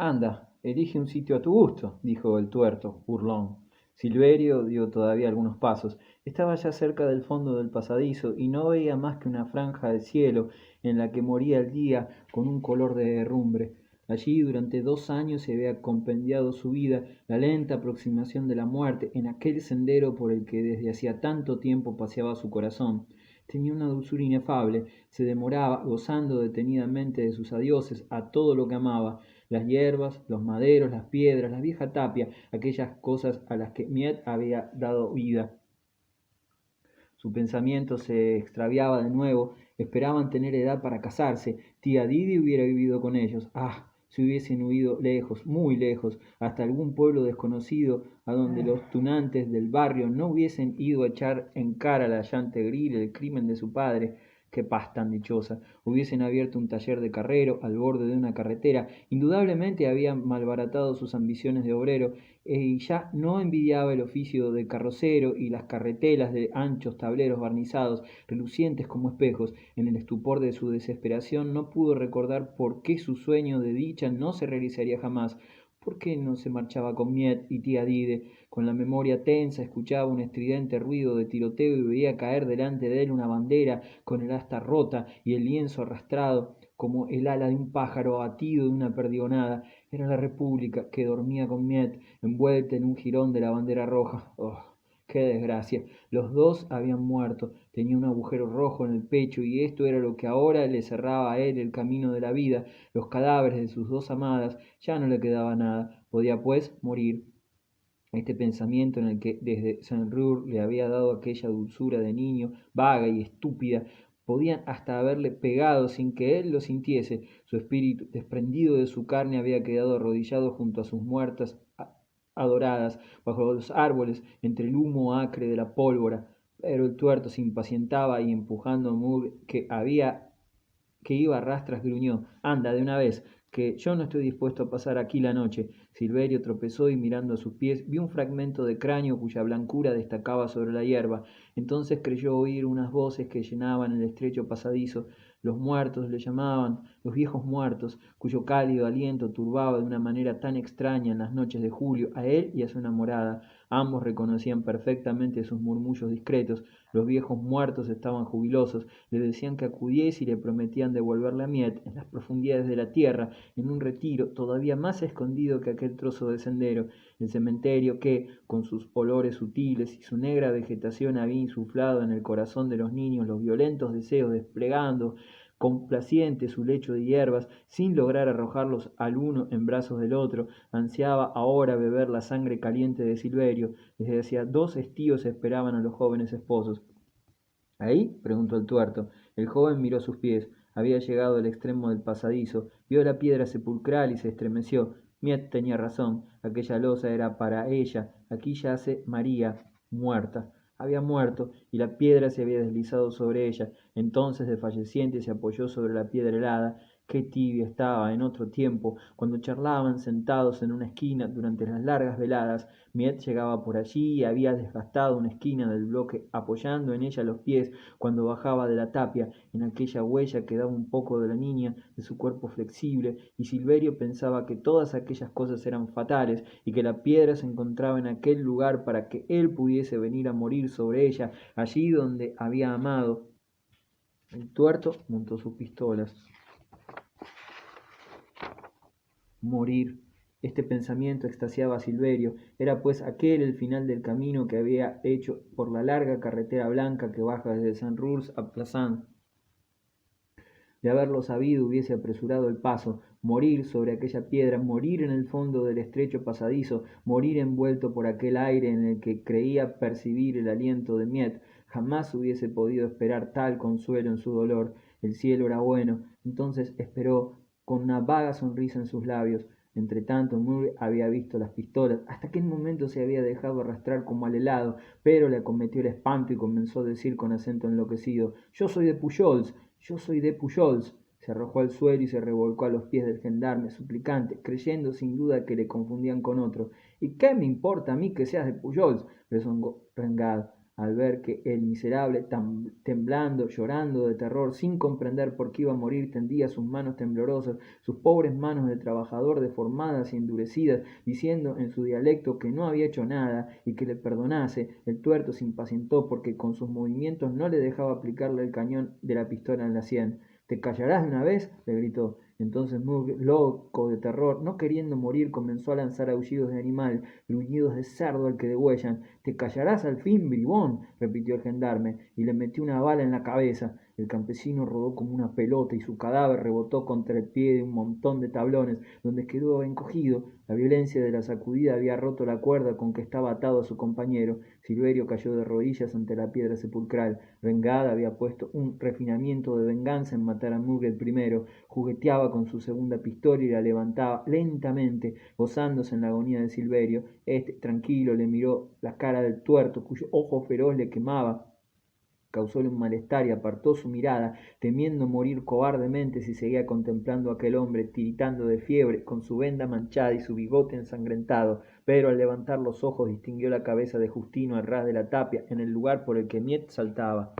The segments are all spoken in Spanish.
Anda, elige un sitio a tu gusto, dijo el tuerto, burlón. Silverio dio todavía algunos pasos. Estaba ya cerca del fondo del pasadizo y no veía más que una franja de cielo en la que moría el día con un color de herrumbre. Allí durante 2 años se había compendiado su vida, la lenta aproximación de la muerte, en aquel sendero por el que desde hacía tanto tiempo paseaba su corazón. Tenía una dulzura inefable, se demoraba, gozando detenidamente de sus adioses a todo lo que amaba, las hierbas, los maderos, las piedras, la vieja tapia, aquellas cosas a las que Miet había dado vida. Su pensamiento se extraviaba de nuevo, esperaban tener edad para casarse, tía Didi hubiera vivido con ellos. Ah, si hubiesen huido lejos, muy lejos, hasta algún pueblo desconocido, a donde los tunantes del barrio no hubiesen ido a echar en cara a la Chantegris el crimen de su padre. Qué paz tan dichosa. Hubiesen abierto un taller de carrero al borde de una carretera. Indudablemente habían malbaratado sus ambiciones de obrero y ya no envidiaba el oficio de carrocero y las carretelas de anchos tableros barnizados, relucientes como espejos. En el estupor de su desesperación no pudo recordar por qué su sueño de dicha no se realizaría jamás. ¿Por qué no se marchaba con Miet y tía Dide? Con la memoria tensa escuchaba un estridente ruido de tiroteo y veía caer delante de él una bandera con el asta rota y el lienzo arrastrado como el ala de un pájaro abatido de una perdigonada. Era la República que dormía con Miet, envuelta en un jirón de la bandera roja. ¡Oh, qué desgracia! Los dos habían muerto. Tenía un agujero rojo en el pecho y esto era lo que ahora le cerraba a él el camino de la vida. Los cadáveres de sus dos amadas, ya no le quedaba nada. Podía pues morir. Este pensamiento en el que desde Saint-Rour le había dado aquella dulzura de niño, vaga y estúpida, podían hasta haberle pegado sin que él lo sintiese. Su espíritu, desprendido de su carne, había quedado arrodillado junto a sus muertas adoradas, bajo los árboles, entre el humo acre de la pólvora. Pero el tuerto se impacientaba y empujando a Moore, que iba a rastras, gruñó: anda, de una vez, que yo no estoy dispuesto a pasar aquí la noche. Silverio tropezó y mirando a sus pies vio un fragmento de cráneo cuya blancura destacaba sobre la hierba. Entonces creyó oír unas voces que llenaban el estrecho pasadizo. Los muertos le llamaban, los viejos muertos, cuyo cálido aliento turbaba de una manera tan extraña en las noches de julio a él y a su enamorada. Ambos reconocían perfectamente sus murmullos discretos. Los viejos muertos estaban jubilosos, le decían que acudiese y le prometían devolverle a Miet en las profundidades de la tierra, en un retiro todavía más escondido que aquel trozo de sendero. El cementerio que, con sus olores sutiles y su negra vegetación, había insuflado en el corazón de los niños los violentos deseos, desplegando complaciente su lecho de hierbas, sin lograr arrojarlos al uno en brazos del otro, ansiaba ahora beber la sangre caliente de Silverio. Desde hacía 2 estíos esperaban a los jóvenes esposos. ¿Ahí? Preguntó el tuerto. El joven miró sus pies. Había llegado al extremo del pasadizo, vio la piedra sepulcral y se estremeció. Miet tenía razón, aquella losa era para ella. Aquí yace María, muerta. Había muerto, y la piedra se había deslizado sobre ella. Entonces, desfalleciente, se apoyó sobre la piedra helada. Qué tibia estaba en otro tiempo, cuando charlaban sentados en una esquina durante las largas veladas. Miet llegaba por allí y había desgastado una esquina del bloque, apoyando en ella los pies cuando bajaba de la tapia. En aquella huella quedaba un poco de la niña, de su cuerpo flexible, y Silverio pensaba que todas aquellas cosas eran fatales y que la piedra se encontraba en aquel lugar para que él pudiese venir a morir sobre ella, allí donde había amado. El tuerto montó sus pistolas. Morir. Este pensamiento extasiaba a Silverio. Era pues aquel el final del camino que había hecho por la larga carretera blanca que baja desde Saint-Rours a Plassans. De haberlo sabido hubiese apresurado el paso, morir sobre aquella piedra, morir en el fondo del estrecho pasadizo, morir envuelto por aquel aire en el que creía percibir el aliento de Miet. Jamás hubiese podido esperar tal consuelo en su dolor. El cielo era bueno. Entonces esperó, con una vaga sonrisa en sus labios. Entretanto Murray había visto las pistolas. Hasta aquel momento se había dejado arrastrar como al helado, pero le acometió el espanto y comenzó a decir con acento enloquecido: yo soy de Pujols. Yo soy de Pujols. Se arrojó al suelo y se revolcó a los pies del gendarme, suplicante, creyendo sin duda que le confundían con otro. ¿Y qué me importa a mí que seas de Pujols? Rezongó Rengad. al ver que el miserable, temblando, llorando de terror, sin comprender por qué iba a morir, tendía sus manos temblorosas, sus pobres manos de trabajador deformadas y endurecidas, diciendo en su dialecto que no había hecho nada y que le perdonase. El tuerto se impacientó porque con sus movimientos no le dejaba aplicarle el cañón de la pistola en la sien. ¿Te callarás de una vez?, le gritó. Entonces Mugg, loco de terror, no queriendo morir, comenzó a lanzar aullidos de animal, gruñidos de cerdo al que degüellan. ¿Te callarás al fin, bribón?, repitió el gendarme, y le metió una bala en la cabeza. El campesino rodó como una pelota y su cadáver rebotó contra el pie de un montón de tablones, donde quedó encogido. La violencia de la sacudida había roto la cuerda con que estaba atado a su compañero. Silverio cayó de rodillas ante la piedra sepulcral. Rengad había puesto un refinamiento de venganza en matar a Mugg el primero. Jugueteaba con su segunda pistola y la levantaba lentamente, gozándose en la agonía de Silverio. Este, tranquilo, le miró la cara del tuerto, cuyo ojo feroz le quemaba. Causóle un malestar y apartó su mirada, temiendo morir cobardemente si seguía contemplando a aquel hombre tiritando de fiebre, con su venda manchada y su bigote ensangrentado. Pero al levantar los ojos distinguió la cabeza de Justino al ras de la tapia, en el lugar por el que Miet saltaba.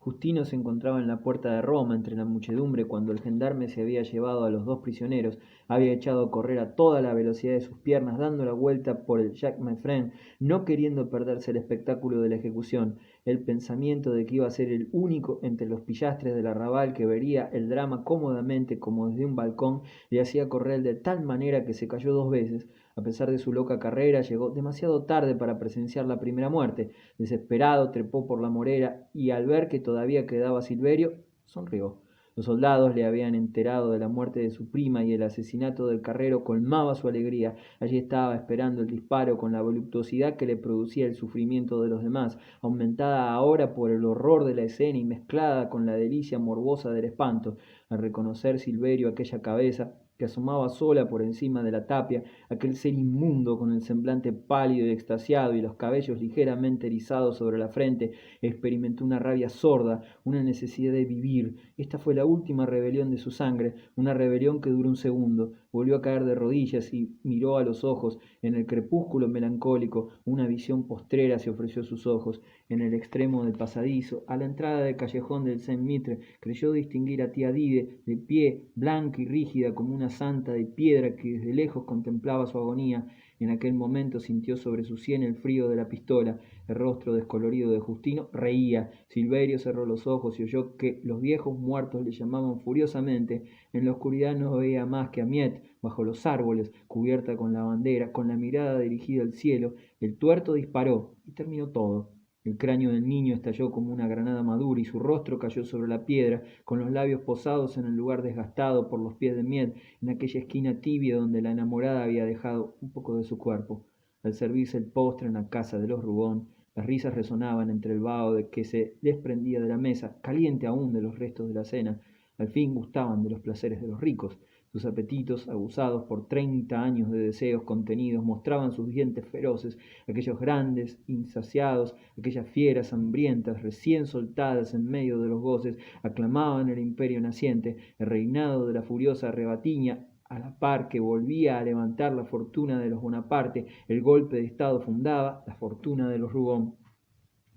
Justino se encontraba en la puerta de Roma entre la muchedumbre cuando el gendarme se había llevado a los dos prisioneros, había echado a correr a toda la velocidad de sus piernas, dando la vuelta por el Jacques Meffren, no queriendo perderse el espectáculo de la ejecución. El pensamiento de que iba a ser el único entre los pillastres del arrabal que vería el drama cómodamente como desde un balcón, le hacía correr de tal manera que se cayó 2 veces. A pesar de su loca carrera, llegó demasiado tarde para presenciar la primera muerte. Desesperado, trepó por la morera y al ver que todavía quedaba Silverio, sonrió. Los soldados le habían enterado de la muerte de su prima y el asesinato del carrero colmaba su alegría. Allí estaba esperando el disparo con la voluptuosidad que le producía el sufrimiento de los demás, aumentada ahora por el horror de la escena y mezclada con la delicia morbosa del espanto. Al reconocer Silverio aquella cabeza que asomaba sola por encima de la tapia, aquel ser inmundo con el semblante pálido y extasiado y los cabellos ligeramente erizados sobre la frente, experimentó una rabia sorda, una necesidad de vivir. Esta fue la última rebelión de su sangre, una rebelión que duró un segundo. Volvió a caer de rodillas y miró a los ojos. En el crepúsculo melancólico, una visión postrera se ofreció a sus ojos. En el extremo del pasadizo, a la entrada del callejón del Saint-Mitre, creyó distinguir a tía Dide, de pie, blanca y rígida como una santa de piedra que desde lejos contemplaba su agonía. En aquel momento sintió sobre su sien el frío de la pistola. El rostro descolorido de Justino reía. Silverio cerró los ojos y oyó que los viejos muertos le llamaban furiosamente. En la oscuridad no veía más que a Miet, bajo los árboles, cubierta con la bandera, con la mirada dirigida al cielo. El tuerto disparó y terminó todo. El cráneo del niño estalló como una granada madura y su rostro cayó sobre la piedra, con los labios posados en el lugar desgastado por los pies de Miet, en aquella esquina tibia donde la enamorada había dejado un poco de su cuerpo. Al servirse el postre en la casa de los Rubón, las risas resonaban entre el vaho de que se desprendía de la mesa, caliente aún de los restos de la cena. Al fin gustaban de los placeres de los ricos. Sus apetitos, abusados por 30 años de deseos contenidos, mostraban sus dientes feroces, aquellos grandes, insaciados, aquellas fieras hambrientas, recién soltadas en medio de los goces, aclamaban el imperio naciente, el reinado de la furiosa rebatiña, a la par que volvía a levantar la fortuna de los Bonaparte, el golpe de estado fundaba la fortuna de los Rubón.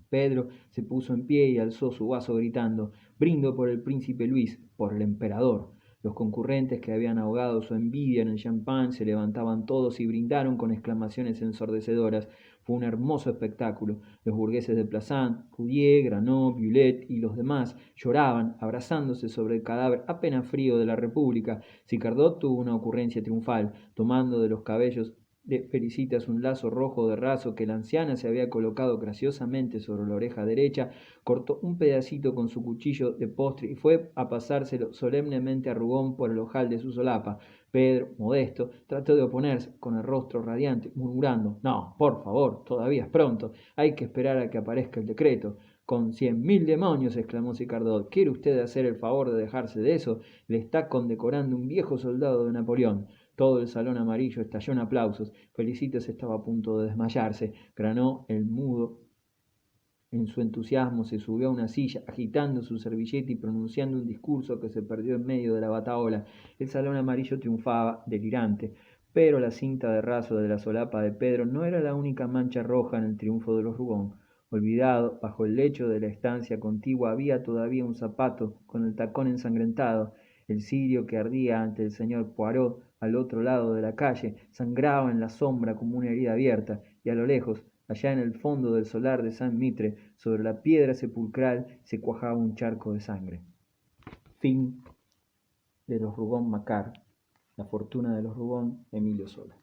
Pedro se puso en pie y alzó su vaso gritando: «Brindo por el príncipe Luis, por el emperador». Los concurrentes que habían ahogado su envidia en el champán se levantaban todos y brindaron con exclamaciones ensordecedoras. Fue un hermoso espectáculo. Los burgueses de Plassans, Roudier, Granot, Violet y los demás lloraban, abrazándose sobre el cadáver apenas frío de la República. Sicardot tuvo una ocurrencia triunfal, tomando de los cabellos de Felicitas un lazo rojo de raso que la anciana se había colocado graciosamente sobre la oreja derecha, cortó un pedacito con su cuchillo de postre y fue a pasárselo solemnemente a Rubón por el ojal de su solapa. Pedro, modesto, trató de oponerse, con el rostro radiante, murmurando: «No, por favor, todavía es pronto, hay que esperar a que aparezca el decreto». «Con 100.000 demonios», exclamó Sicardot, «¿quiere usted hacer el favor de dejarse de eso? Le está condecorando un viejo soldado de Napoleón». Todo el salón amarillo estalló en aplausos. Felicitas estaba a punto de desmayarse. Granot, el mudo, en su entusiasmo se subió a una silla, agitando su servilleta y pronunciando un discurso que se perdió en medio de la batahola. El salón amarillo triunfaba, delirante. Pero la cinta de raso de la solapa de Pedro no era la única mancha roja en el triunfo de los Rugón. Olvidado, bajo el lecho de la estancia contigua había todavía un zapato con el tacón ensangrentado. El cirio que ardía ante el señor Poirot al otro lado de la calle sangraba en la sombra como una herida abierta, y a lo lejos, allá en el fondo del solar de San Mitre, sobre la piedra sepulcral, se cuajaba un charco de sangre. Fin de los Rugón Macquart. La fortuna de los Rugón, Emilio Sola.